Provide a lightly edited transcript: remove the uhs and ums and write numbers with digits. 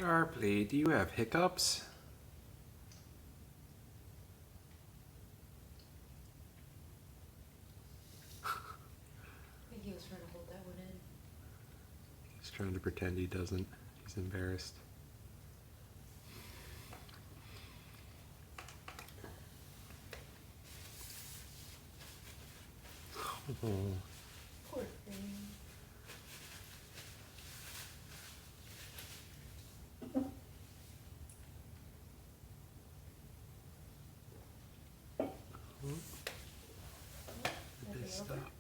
Sharply, do you have hiccups? I think he was trying to hold that one in. He's trying to pretend he doesn't. He's embarrassed. Oh. Poor thing. Did they stop?